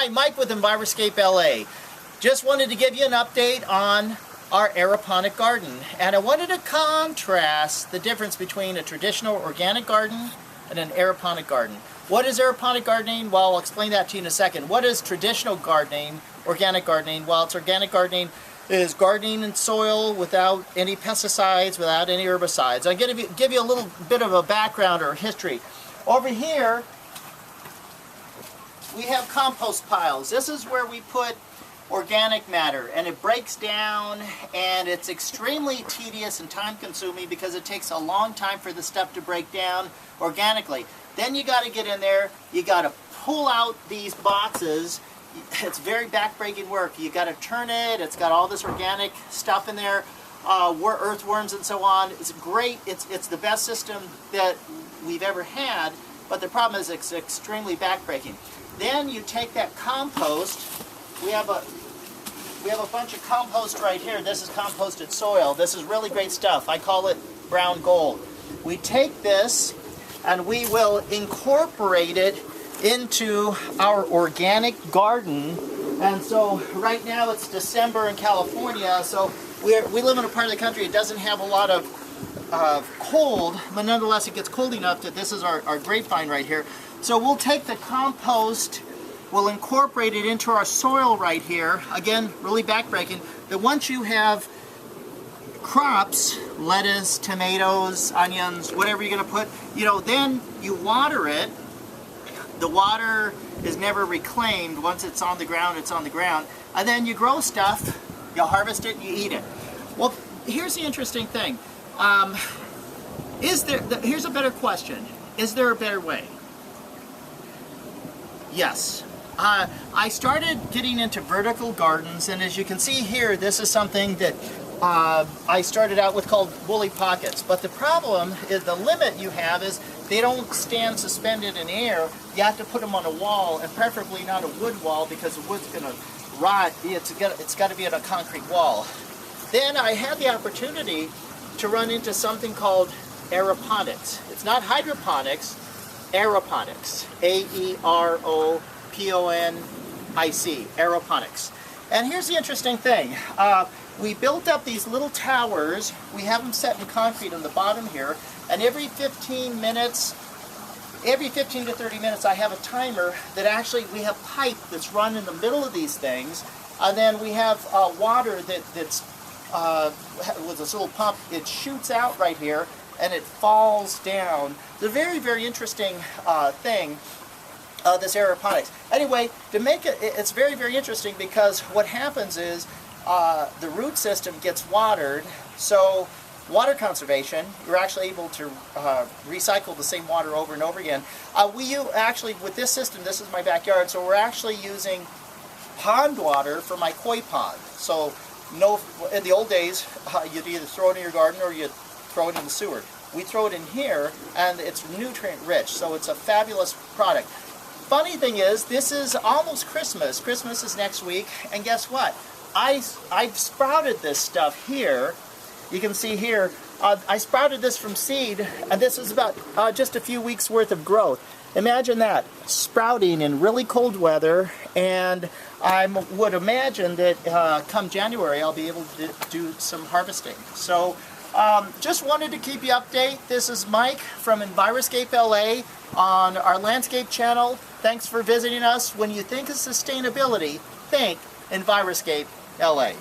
Hi, Mike with Enviroscape LA. Just wanted to give you an update on our aeroponic garden. And I wanted to contrast the difference between a traditional organic garden and an aeroponic garden. What is aeroponic gardening? Well, I'll explain that to you in a second. What is traditional gardening, organic gardening? Well, it's organic gardening is gardening in soil without any pesticides, without any herbicides. I'll give you a little bit of a background or history. Over here, we have compost piles. This is where we put organic matter, and it breaks down, and it's extremely tedious and time consuming because it takes a long time for the stuff to break down organically. Then you got to get in there, you got to pull out these boxes. It's very back-breaking work. You got to turn it, it's got all this organic stuff in there, earthworms and so on. It's great, it's the best system that we've ever had, but the problem is it's extremely back-breaking. Then you take that compost. We have a bunch of compost right here. This is composted soil. This is really great stuff. I call it brown gold. We take this and we will incorporate it into our organic garden. And so right now it's December in California, so we live in a part of the country that doesn't have a lot of cold, but nonetheless it gets cold enough that this is our grapevine right here. So we'll take the compost, we'll incorporate it into our soil right here. Again, really backbreaking. That once you have crops, lettuce, tomatoes, onions, whatever you're going to put, then you water it. The water is never reclaimed. Once it's on the ground, it's on the ground. And then you grow stuff, you harvest it, and you eat it. Well, here's the interesting thing. Here's a better question. Is there a better way? Yes. I started getting into vertical gardens, and as you can see here, this is something that I started out with called woolly pockets. But the problem is the limit you have is they don't stand suspended in air. You have to put them on a wall, and preferably not a wood wall because the wood's going to rot. It's got to be on a concrete wall. Then I had the opportunity to run into something called aeroponics. It's not hydroponics. Aeroponics, A-E-R-O-P-O-N-I-C, aeroponics. And here's the interesting thing. We built up these little towers. We have them set in concrete on the bottom here, and every 15 to 30 minutes I have a timer that actually we have pipe that's run in the middle of these things, and then we have water that's with this little pump. It shoots out right here, and it falls down. It's a very, very interesting thing, this aeroponics. Anyway, to make it's very, very interesting because what happens is the root system gets watered, so water conservation, you're actually able to recycle the same water over and over again. Actually, with this system, this is my backyard, so we're actually using pond water for my koi pond. So in the old days, you'd either throw it in your garden or you'd throw it in the sewer. We throw it in here, and it's nutrient rich, so it's a fabulous product. Funny thing is, this is almost Christmas. Christmas is next week, and guess what? I've sprouted this stuff here. You can see here, I sprouted this from seed, and this is about just a few weeks worth of growth. Imagine that, sprouting in really cold weather, and I would imagine that come January I'll be able to do some harvesting. So just wanted to keep you updated. This is Mike from Enviroscape LA on our landscape channel. Thanks for visiting us. When you think of sustainability, think Enviroscape LA.